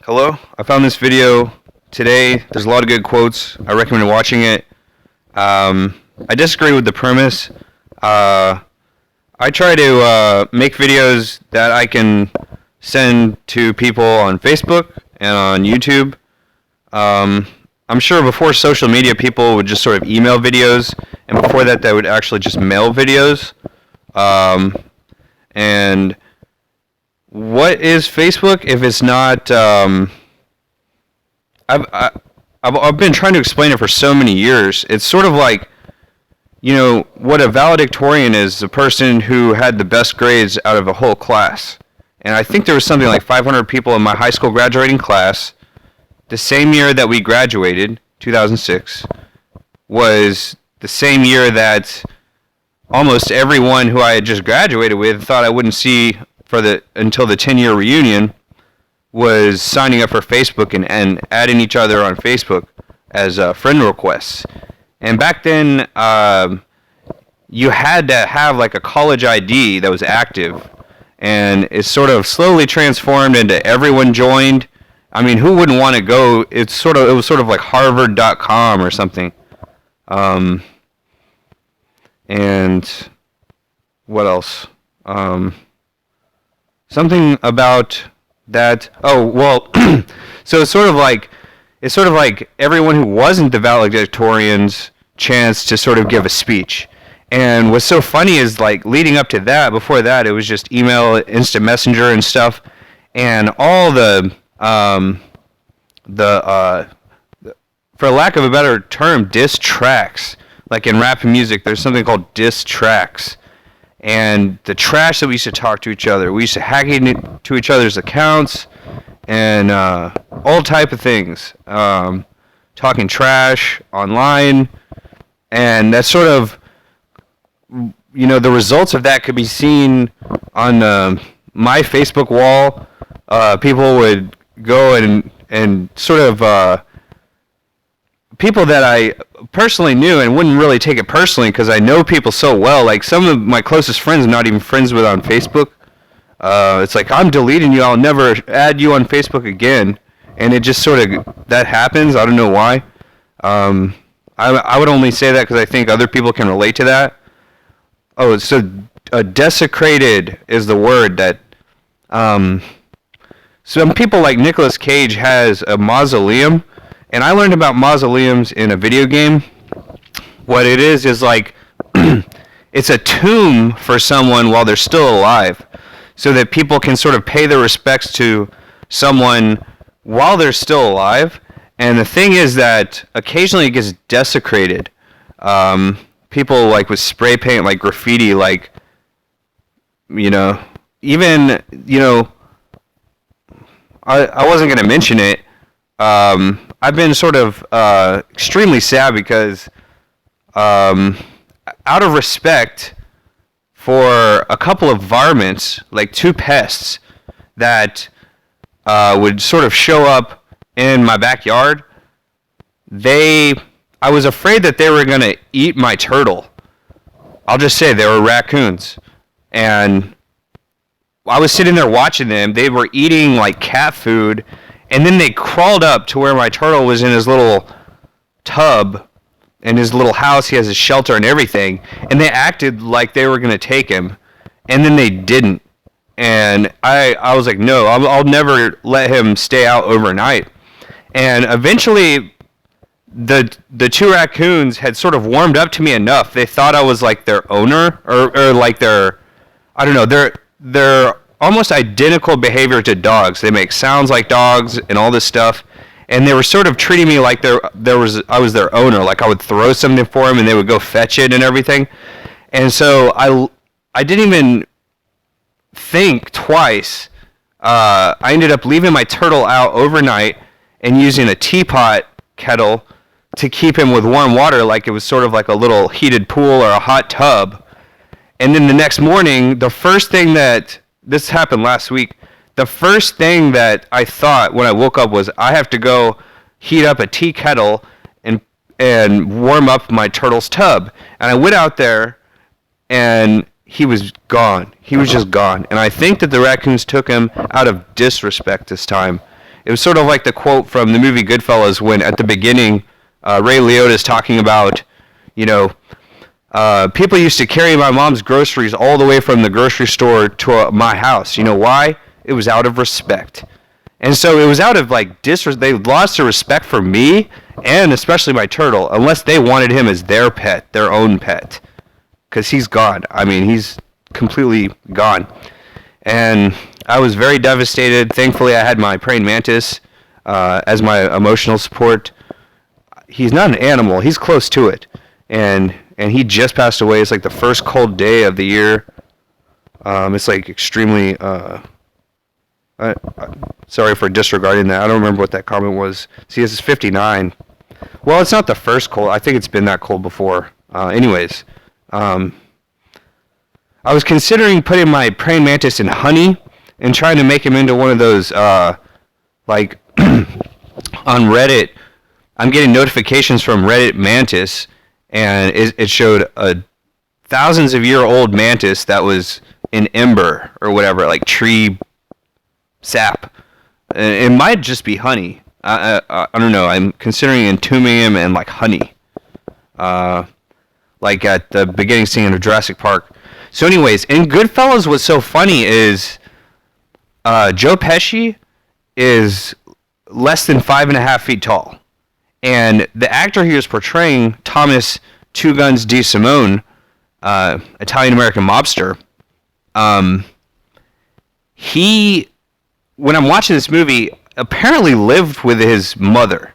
Hello, I found this video today. There's a lot of good quotes. I recommend watching it. I disagree with the premise. I try to make videos that I can send to people on Facebook and on YouTube. I'm sure before social media, people would just sort of email videos, and before that, they would actually just mail videos. And what is Facebook if it's not? I've been trying to explain it for so many years. It's sort of like, what a valedictorian is, a person who had the best grades out of a whole class. And I think there was something like 500 people in my high school graduating class. The same year that we graduated, 2006, was the same year that almost everyone who I had just graduated with thought I wouldn't see until the 10-year reunion was signing up for Facebook and adding each other on Facebook as friend requests. And back then, you had to have like a college ID that was active, and it sort of slowly transformed into everyone joined. I mean, who wouldn't want to go? It was sort of like Harvard.com or something. And what else? Something about that. Oh, well, so it's sort of like everyone who wasn't the valedictorian's chance to sort of give a speech. And what's so funny is, like, leading up to that, before that, it was just email, instant messenger and stuff, and all for lack of a better term, diss tracks. Like in rap and music, there's something called diss tracks. And the trash that we used to talk to each other, we used to hack into each other's accounts and all type of things. Talking trash online, and that sort of, the results of that could be seen on my Facebook wall. People would go and sort of people that I personally knew and wouldn't really take it personally because I know people so well. Like some of my closest friends, I'm not even friends with on Facebook. It's like, I'm deleting you. I'll never add you on Facebook again. And it just sort of, that happens. I don't know why. I would only say that because I think other people can relate to that. Oh, so desecrated is the word that some people like Nicolas Cage has a mausoleum. And I learned about mausoleums in a video game. What it is like, it's a tomb for someone while they're still alive, so that people can sort of pay their respects to someone while they're still alive. And the thing is that occasionally it gets desecrated. People like with spray paint, like graffiti, like, even, I wasn't going to mention it. I've been sort of extremely sad because out of respect for a couple of varmints, like two pests that would sort of show up in my backyard, I was afraid that they were going to eat my turtle. I'll just say they were raccoons. And I was sitting there watching them. They were eating like cat food. And then they crawled up to where my turtle was in his little tub, in his little house. He has his shelter and everything. And they acted like they were going to take him. And then they didn't. And I was like, no, I'll never let him stay out overnight. And eventually, the two raccoons had sort of warmed up to me enough. They thought I was like their owner, or like their, I don't know, they're almost identical behavior to dogs. They make sounds like dogs and all this stuff. And they were sort of treating me like I was their owner. Like I would throw something for them and they would go fetch it and everything. And so I didn't even think twice. I ended up leaving my turtle out overnight and using a teapot kettle to keep him with warm water, like it was sort of like a little heated pool or a hot tub. And then the next morning, this happened last week. The first thing that I thought when I woke up was I have to go heat up a tea kettle and warm up my turtle's tub. And I went out there and he was gone. He was just gone. And I think that the raccoons took him out of disrespect this time. It was sort of like the quote from the movie Goodfellas when at the beginning Ray Liotta is talking about, you know, people used to carry my mom's groceries all the way from the grocery store to my house. You know why? It was out of respect. And so it was out of like they lost their respect for me and especially my turtle, unless they wanted him as their pet, their own pet. Because he's gone. I mean, he's completely gone. And I was very devastated. Thankfully, I had my praying mantis as my emotional support. He's not an animal. He's close to it. And he just passed away. It's like the first cold day of the year. It's like extremely... sorry for disregarding that. I don't remember what that comment was. See, this is 59. Well, it's not the first cold. I think it's been that cold before. Anyways, I was considering putting my praying mantis in honey and trying to make him into one of those, like, on Reddit. I'm getting notifications from Reddit Mantis, and it showed a thousands of year old mantis that was in ember or whatever, like tree sap. It might just be honey. I don't know. I'm considering entombing him in like honey, like at the beginning scene of Jurassic Park. So, anyways, in Goodfellas, what's so funny is Joe Pesci is less than 5.5 feet tall, and the actor he was portraying, Thomas Two Guns DeSimone, Italian American mobster, he, when I'm watching this movie, apparently lived with his mother.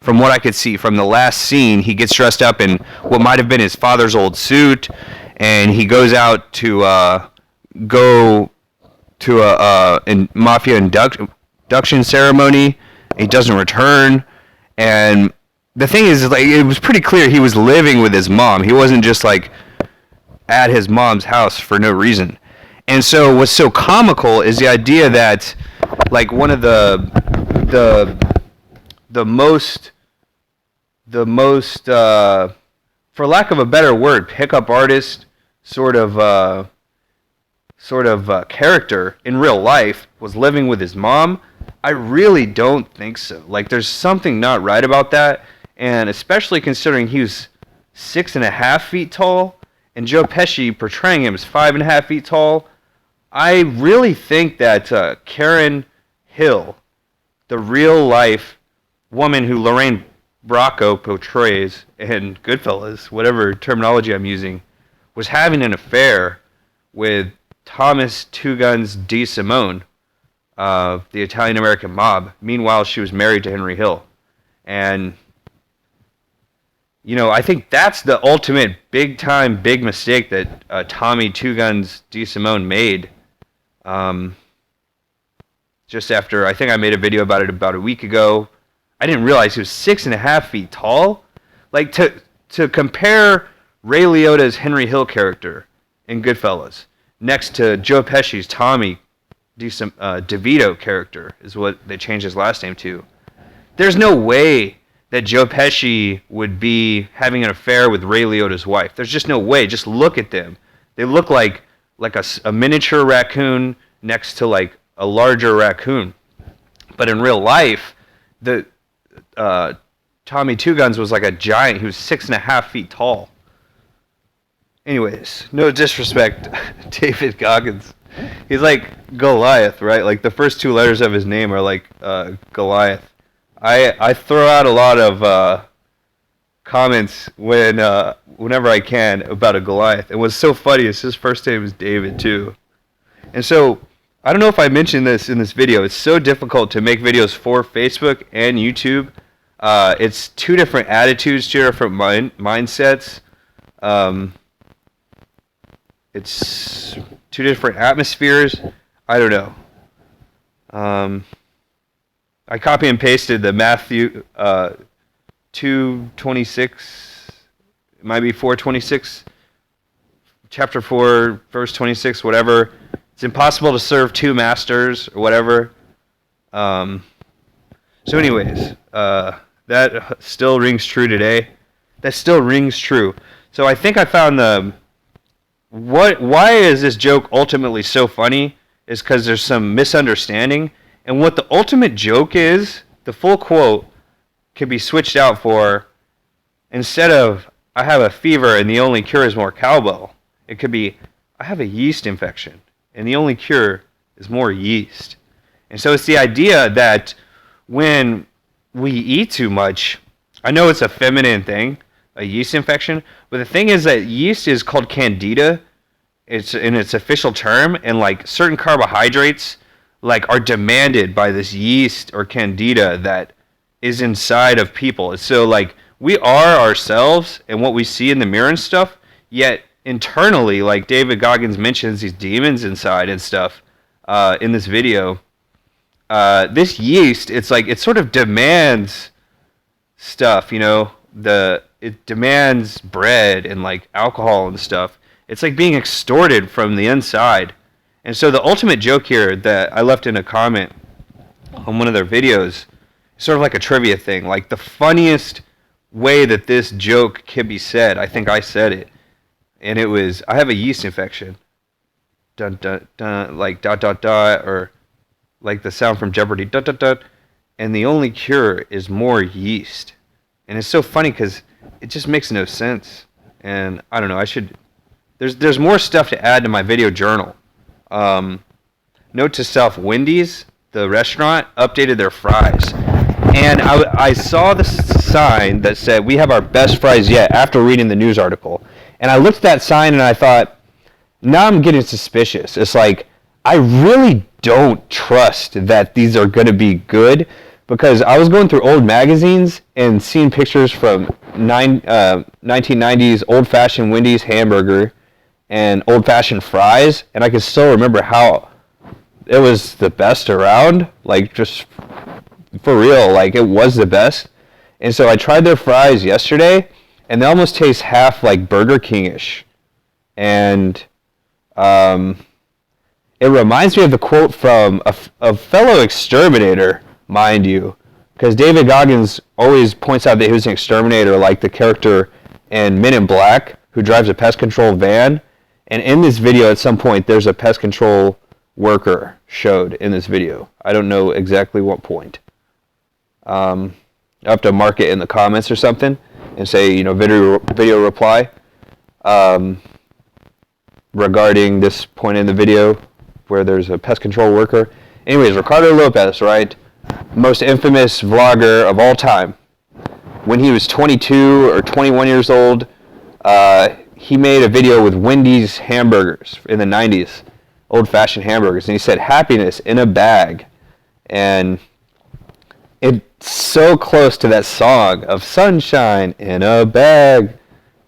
From what I could see from the last scene, he gets dressed up in what might have been his father's old suit, and he goes out to go to a mafia induction ceremony. He doesn't return, and the thing is, like, it was pretty clear he was living with his mom. He wasn't just like at his mom's house for no reason. And so what's so comical is the idea that, like, one of the most for lack of a better word, pickup artist sort of character in real life was living with his mom. I really don't think so. Like, there's something not right about that, and especially considering he was 6.5 feet tall, and Joe Pesci portraying him as 5.5 feet tall. I really think that Karen Hill, the real life woman who Lorraine Bracco portrays in Goodfellas, whatever terminology I'm using, was having an affair with Thomas Two Guns DeSimone of the Italian American mob. Meanwhile, she was married to Henry Hill. And, you know, I think that's the ultimate big-time, big mistake that Tommy Two Guns DeSimone made. Just after, I think I made a video about it about a week ago. I didn't realize he was 6.5 feet tall. Like, to compare Ray Liotta's Henry Hill character in Goodfellas next to Joe Pesci's Tommy DeVito character, is what they changed his last name to. There's no way that Joe Pesci would be having an affair with Ray Liotta's wife. There's just no way. Just look at them. They look like a miniature raccoon next to like a larger raccoon. But in real life, the Tommy Two Guns was like a giant. He was 6.5 feet tall. Anyways, no disrespect, David Goggins. He's like Goliath, right? Like the first two letters of his name are like Goliath. I throw out a lot of comments whenever I can about a Goliath. And what's so funny is his first name is David too. And so I don't know if I mentioned this in this video. It's so difficult to make videos for Facebook and YouTube. It's two different attitudes, two different mindsets. It's two different atmospheres. I don't know. I copy and pasted the Matthew 2:26. It might be 4:26. Chapter 4, verse 26, whatever. It's impossible to serve two masters, or whatever. So anyways, that still rings true today. That still rings true. So I think I found why is this joke ultimately so funny is because there's some misunderstanding, And what the ultimate joke is, the full quote could be switched out for, instead of, I have a fever and the only cure is more cowbell, it could be, I have a yeast infection and the only cure is more yeast. And so it's the idea that when we eat too much, I know it's a feminine thing, a yeast infection, but the thing is that yeast is called candida. It's in its official term, and like certain carbohydrates like are demanded by this yeast or candida that is inside of people. So like we are ourselves and what we see in the mirror and stuff, yet internally, like David Goggins mentions these demons inside and stuff in this video. This yeast, it's like it sort of demands stuff, it demands bread and like alcohol and stuff. It's like being extorted from the inside. And so the ultimate joke here that I left in a comment on one of their videos, sort of like a trivia thing, like the funniest way that this joke can be said, I think I said it, and it was, I have a yeast infection, dun dun dun, like dot dot dot, or like the sound from Jeopardy, dot dot dot, and the only cure is more yeast. And it's so funny because it just makes no sense. And I don't know, there's more stuff to add to my video journal. Note to self, Wendy's, the restaurant, updated their fries. And I saw the sign that said, we have our best fries yet, after reading the news article. And I looked at that sign and I thought, now I'm getting suspicious. It's like, I really don't trust that these are going to be good, because I was going through old magazines and seeing pictures from 1990s old-fashioned Wendy's hamburger and old-fashioned fries, and I can still remember how it was the best around, like just for real, like it was the best. And so I tried their fries yesterday, and they almost taste half like Burger King-ish. And it reminds me of the quote from a fellow exterminator, mind you, because David Goggins always points out that he was an exterminator, like the character in Men in Black, who drives a pest control van. And in this video, at some point, there's a pest control worker showed in this video. I don't know exactly what point. I'll have to mark it in the comments or something and say, video reply regarding this point in the video where there's a pest control worker. Anyways, Ricardo Lopez, right? Most infamous vlogger of all time. When he was 22 or 21 years old, he made a video with Wendy's hamburgers in the 90s, old-fashioned hamburgers, and he said, happiness in a bag. And it's so close to that song of sunshine in a bag,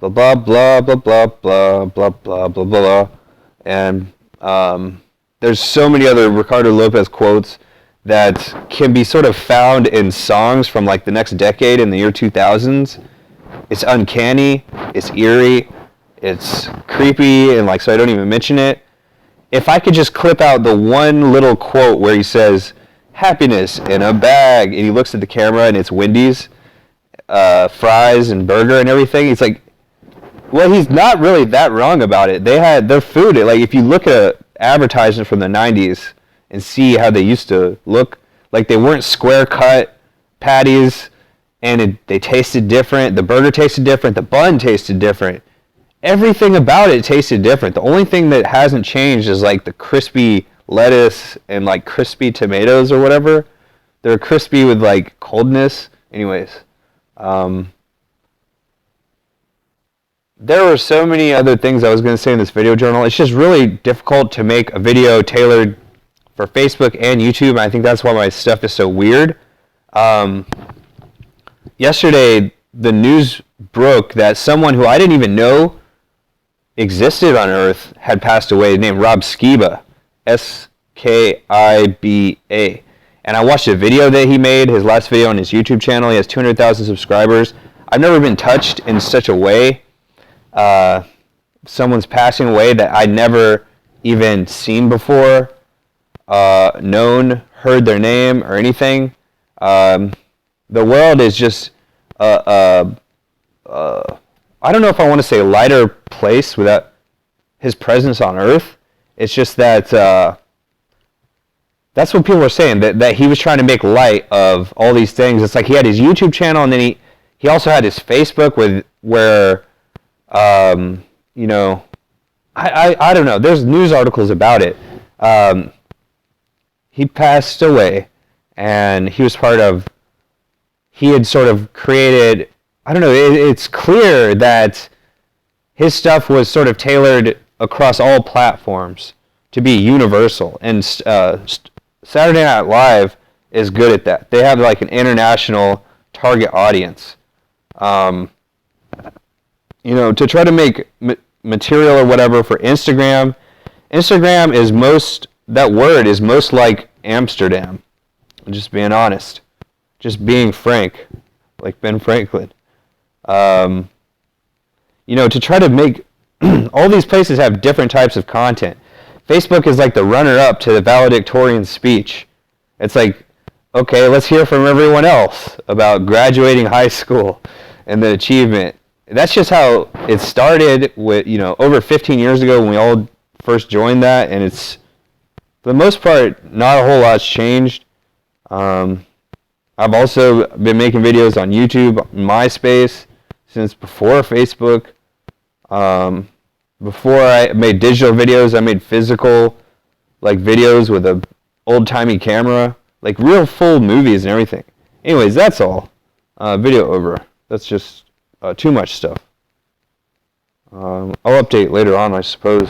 blah, blah, blah, blah, blah, blah, blah, blah, blah, blah. And there's so many other Ricardo Lopez quotes that can be sort of found in songs from like the next decade in the year 2000s. It's uncanny, it's eerie, it's creepy, and like, so I don't even mention it. If I could just clip out the one little quote where he says, happiness in a bag, and he looks at the camera and it's Wendy's, fries and burger and everything, it's like, well, he's not really that wrong about it. They had their food, like if you look at advertisements from the 90s and see how they used to look, like they weren't square cut patties, and they tasted different. The burger tasted different. The bun tasted different. Everything about it tasted different. The only thing that hasn't changed is like the crispy lettuce and like crispy tomatoes or whatever. They're crispy with like coldness. Anyways, there were so many other things I was going to say in this video journal. It's just really difficult to make a video tailored for Facebook and YouTube. I think that's why my stuff is so weird. Yesterday, the news broke that someone who I didn't even know existed on Earth had passed away, named Rob Skiba, S-K-I-B-A. And I watched a video that he made, his last video on his YouTube channel. He has 200,000 subscribers. I've never been touched in such a way. Someone's passing away that I'd never even seen before, known, heard their name or anything. The world is just I don't know if I want to say a lighter place without his presence on Earth. It's just that That's what people were saying, that he was trying to make light of all these things. It's like he had his YouTube channel, and then he also had his Facebook where you know, I don't know. There's news articles about it. He passed away, and he was he had sort of created, I don't know, it's clear that his stuff was sort of tailored across all platforms to be universal. And Saturday Night Live is good at that. They have like an international target audience. You know, to try to make material or whatever for Instagram. Instagram is that word is most like Amsterdam. I'm just being honest. Just being frank, like Ben Franklin. You know, to try to make, all these places have different types of content. Facebook is like the runner-up to the valedictorian speech. It's like, okay, let's hear from everyone else about graduating high school and the achievement. That's just how it started with, you know, over 15 years ago when we all first joined that, and it's, for the most part, not a whole lot's changed. I've also been making videos on YouTube, MySpace, since before Facebook. Before I made digital videos, I made physical, like, videos with a old-timey camera, like real full movies and everything. Anyways, that's all. Video over. That's just too much stuff. I'll update later on, I suppose.